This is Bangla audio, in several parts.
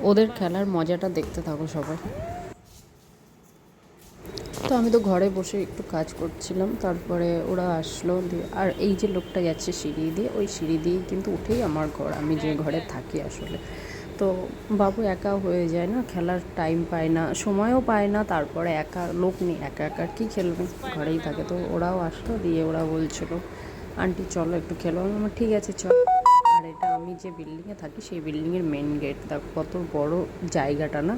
ওদের খেলার মজাটা দেখতে থাকো সবাই। তো আমি তো ঘরে বসে একটু কাজ করছিলাম, তারপরে ওরা আসলো দিয়ে, আর এই যে লোকটা যাচ্ছে সিঁড়ি দিয়ে, ওই সিঁড়ি দিয়েই কিন্তু উঠেই আমার ঘর, আমি যে ঘরে থাকি আসলে। তো বাবু একা হয়ে যায় না, খেলার টাইম পায় না, সময়ও পায় না, তারপরে একা লোক নেই, একা একা কী খেলবে, ঘরেই থাকে। তো ওরাও আসলো দিয়ে ওরা বলছিলো আন্টি চলো একটু খেলো, আমি আমার ঠিক আছে চল। আর এটা আমি যে বিল্ডিংয়ে থাকি সেই বিল্ডিংয়ের মেন গেট, দেখো কত বড় জায়গাটা না,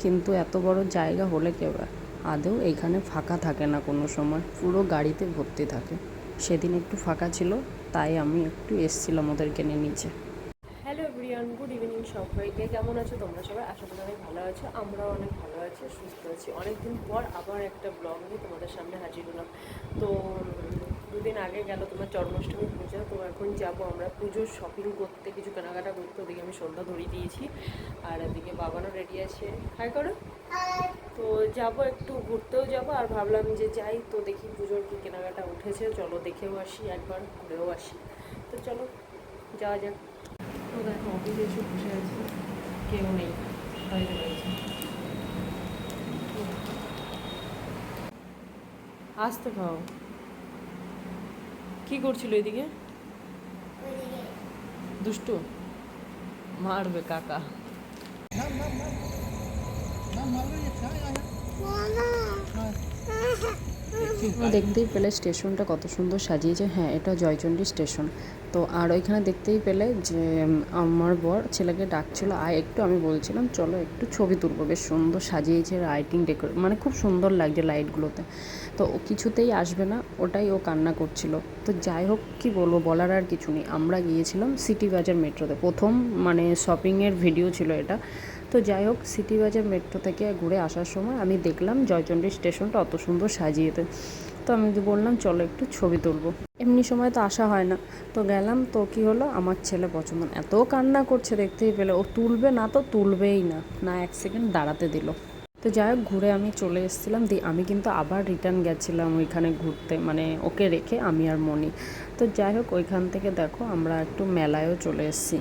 কিন্তু এত বড় জায়গা হলে কেউ আদৌ এইখানে ফাঁকা থাকে না কোনো সময়, পুরো গাড়িতে ভর্তি থাকে। সেদিন একটু ফাঁকা ছিল, তাই আমি একটু এসছিলাম ওদেরকে নিয়ে নিচে। হ্যালো এভরিওয়ান, গুড ইভিনিং সবাইকে। কেমন আছো তোমরা সবাই? আশা করি অনেক ভালো আছো, আমরাও অনেক ভালো আছি, সুস্থ আছি। অনেকদিন পর আবার একটা ব্লগ নিয়ে তোমাদের সামনে হাজির হলাম। তো দুদিন আগে গেল তোমার জন্মাষ্টমী পূজা, তো এখন যাব আমরা পুজোর শপিং করতে, কিছু কেনাকাটা করতে। ওদিকে আমি সন্ধ্যা ধরিয়ে দিয়েছি, আর এদিকে বাবানও রেডি আছে। হাই করো। তো যাব একটু ঘুরতেও যাব, আর ভাবলাম যে যাই তো দেখি পুজোর কী কেনাকাটা উঠেছে, চলো দেখেও আসি, একবার ঘুরেও আসি। তো চলো যাওয়া যাক। তো দেখো অফিসে এসে বসে আছি, কেউ নেই, বাইরে রয়েছে। আসতে খাও। কি করছিল এদিকে? দুষ্টু মারবে কাকা। দেখতেই পেলে স্টেশনটা কত সুন্দর সাজিয়েছে। হ্যাঁ, এটা জয়চণ্ডী স্টেশন। তো আর ওইখানে দেখতেই পেলে যে আমার বর ছেলেকে ডাকছিল আয় একটু, আমি বলছিলাম চলো একটু ছবি তুলবো, বেশ সুন্দর সাজিয়েছে, লাইটিং ডেকোরেট মানে খুব সুন্দর লাগছে লাইটগুলোতে। তো ও কিছুতেই আসবে না, ওটাই ও কান্না করছিল। তো যাই হোক, কী বলবো, বলার আর কিছু নেই। আমরা গিয়েছিলাম সিটি বাজার মেট্রোতে, প্রথম মানে শপিংয়ের ভিডিও ছিল এটা। তো যাই হোক, সিটি বাজার মেট্রো থেকে ঘুরে আসার সময় আমি দেখলাম জয়চণ্ডী স্টেশনটা অত সুন্দর সাজিয়েছে। তো আমি বললাম চলো একটু ছবি তুলবো, এমনি সময় তো আসা হয় না। তো গেলাম, তো কী হলো, আমার ছেলে পছন্দ না, এত কান্না করছে দেখতেই পেলে, ও তুলবে না তো তুলবেই না, না এক সেকেন্ড দাঁড়াতে দিল। তো যাই হোক, ঘুরে আমি চলে এসেছিলাম, দিয়ে আমি কিন্তু আবার রিটার্ন গেছিলাম ওইখানে ঘুরতে, মানে ওকে রেখে আমি আর মনি। তো যাই হোক, ওইখান থেকে দেখো আমরা একটু মেলায়ও চলে এসেছি,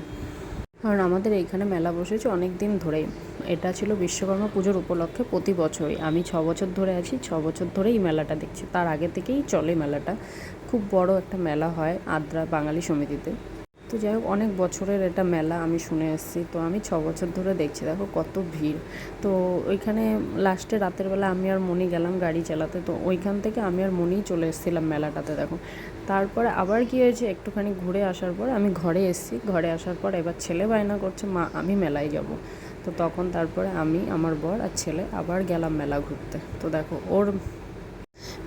কারণ আমাদের এইখানে মেলা বসেছে অনেক দিন ধরেই। এটা ছিল বিশ্বকর্মা পুজোর উপলক্ষে, প্রতি বছরই। আমি 6 বছর ধরে আছি, 6 বছর ধরেই এই মেলাটা দেখছি, তার আগে থেকেই চলে মেলাটা। খুব বড় একটা মেলা হয় আদ্রা বাঙালি সমিতিতে। তো যাই হোক, অনেক বছরের এটা মেলা, আমি শুনে এসেছি। তো আমি 6 বছর ধরে দেখছি, দেখো কত ভিড়। তো ওইখানে লাস্টে রাতের বেলা আমি আর মনি গেলাম গাড়ি চালাতে, তো ওইখান থেকে আমি আর মনিই চলে এসেছিলাম মেলাটাতে। দেখো তারপরে আবার কী হয়েছে, একটুখানি ঘুরে আসার পর আমি ঘরে এসেছি, ঘরে আসার পর এবার ছেলে বায়না করছে মা আমি মেলায় যাব। তো তখন তারপরে আমি, আমার বর আর ছেলে আবার গেলাম মেলা ঘুরতে। তো দেখো ওর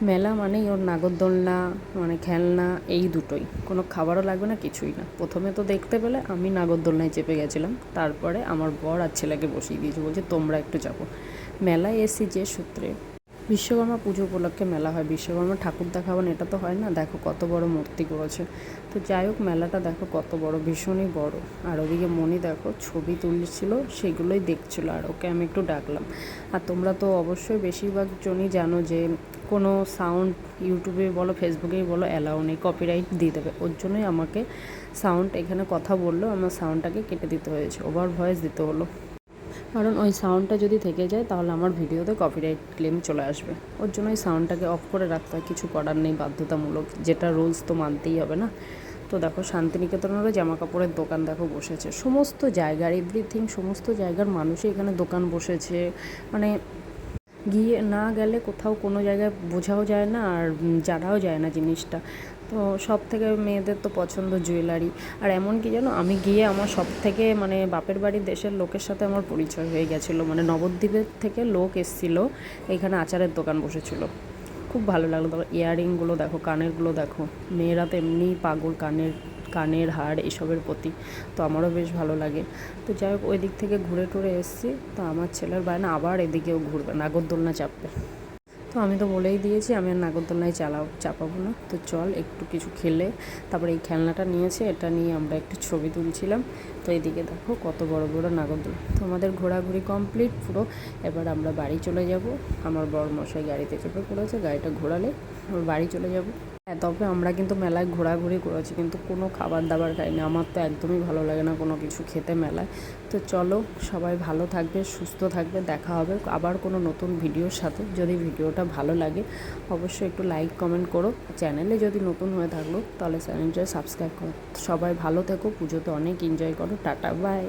মেলা মানেই ওর নাগরদোলনা, মানে খেলনা, এই দুটোই, কোনো খাবারও লাগবে না, কিছুই না। প্রথমে তো দেখতে পেলে আমি নাগরদোলনায় চেপে গেছিলাম, তারপরে আমার বর আর ছেলেকে বসিয়ে দিয়েছে, বলছে তোমরা একটু যাবো। মেলায় এসি যে সূত্রে, বিশ্বকর্মা পুজো উপলক্ষে মেলা হয়, বিশ্বকর্মা ঠাকুর দেখাবেন এটা তো হয় না। দেখো কত বড় মূর্তি করেছে। তো যাই হোক, মেলাটা দেখো কত বড়, ভীষণই বড়। আর ওদিকে মনি দেখো ছবি তুলছিল, সেগুলোই দেখছিল, আর ওকে আমি একটু ডাকলাম। আর তোমরা তো অবশ্যই বেশিরভাগ জনই জানো যে কোনো সাউন্ড ইউটিউবে বলো ফেসবুকেই বলো অ্যালাউ নেই, কপিরাইট দিয়ে দেবে। ওর জন্যই আমাকে সাউন্ড, এখানে কথা বললেও আমার সাউন্ডটাকে কেটে দিতে হয়েছে, ওভার ভয়েস দিতে হলো, কারণ ওই সাউন্ডটা যদি থেকে যায় তাহলে আমার ভিডিওতে কপিরাইট ক্লেম চলে আসবে। ওর জন্য ওই সাউন্ডটাকে অফ করে রাখতে হয়, কিছু করার নেই, বাধ্যতামূলক, যেটা রুলস তো মানতেই হবে না। তো দেখো শান্তিনিকেতনেরও জামা কাপড়ের দোকান দেখো বসেছে, সমস্ত জায়গার এভরিথিং, সমস্ত জায়গার মানুষই এখানে দোকান বসেছে। মানে গিয়ে না গেলে কোথাও কোনো জায়গায় বোঝাও যায় না, আর জানাও যায় না জিনিসটা। তো সব থেকে মেয়েদের তো পছন্দ জুয়েলারি। আর এমন কি জানো, আমি গিয়ে আমার সব থেকে মানে বাপের বাড়ির দেশের লোকের সাথে আমার পরিচয় হয়ে গেছিলো, মানে নবদ্বীপের থেকে লোক এসেছিলো, এখানে আচারের দোকান বসেছিল, খুব ভালো লাগলো। দেখো ইয়াররিংগুলো দেখো, কানেরগুলো দেখো, মেয়েরা তো এমনিই পাগল কানের হাড় এসবের প্রতি, তো আমারও বেশ ভালো লাগে। তো যাই হোক, ওই দিক থেকে ঘুরে টুরে এসেছি। তো আমার ছেলের বায়না আবার এদিকেও ঘুরবে, নাগরদোলনা চাপবে। তো আমি তো বলেই দিয়েছি আমি আর নাগরদোলনায় চাপাবো না। তো চল একটু কিছু খেলে, তারপরে এই খেলনাটা নিয়েছে, এটা নিয়ে আমরা একটু ছবি তুলছিলাম। তো এইদিকে দেখো কত বড় বড় নাগরদোলনা। তো আমাদের ঘোরাঘুরি কমপ্লিট পুরো, এবার আমরা বাড়ি চলে যাব। আমার বড় মশাই গাড়িতে চেপে পড়েছে, গাড়িটা ঘোরালে আমরা বাড়ি চলে যাব। হ্যাঁ, তবে আমরা কিন্তু মেলায় ঘোরাঘুরি করেছি, কিন্তু কোনো খাবার দাবার খাইনি। আমার তো একদমই ভালো লাগে না কোনো কিছু খেতে মেলায়। তো চলো, সবাই ভালো থাকবে, সুস্থ থাকবে, দেখা হবে আবার কোনো নতুন ভিডিওর সাথে। যদি ভিডিওটা ভালো লাগে অবশ্যই একটু লাইক কমেন্ট করো, চ্যানেলে যদি নতুন হয়ে থাকলো তাহলে চ্যানেলটা সাবস্ক্রাইব করো। সবাই ভালো থেকো, পুজোতে অনেক এনজয় করো, টাটা বাই।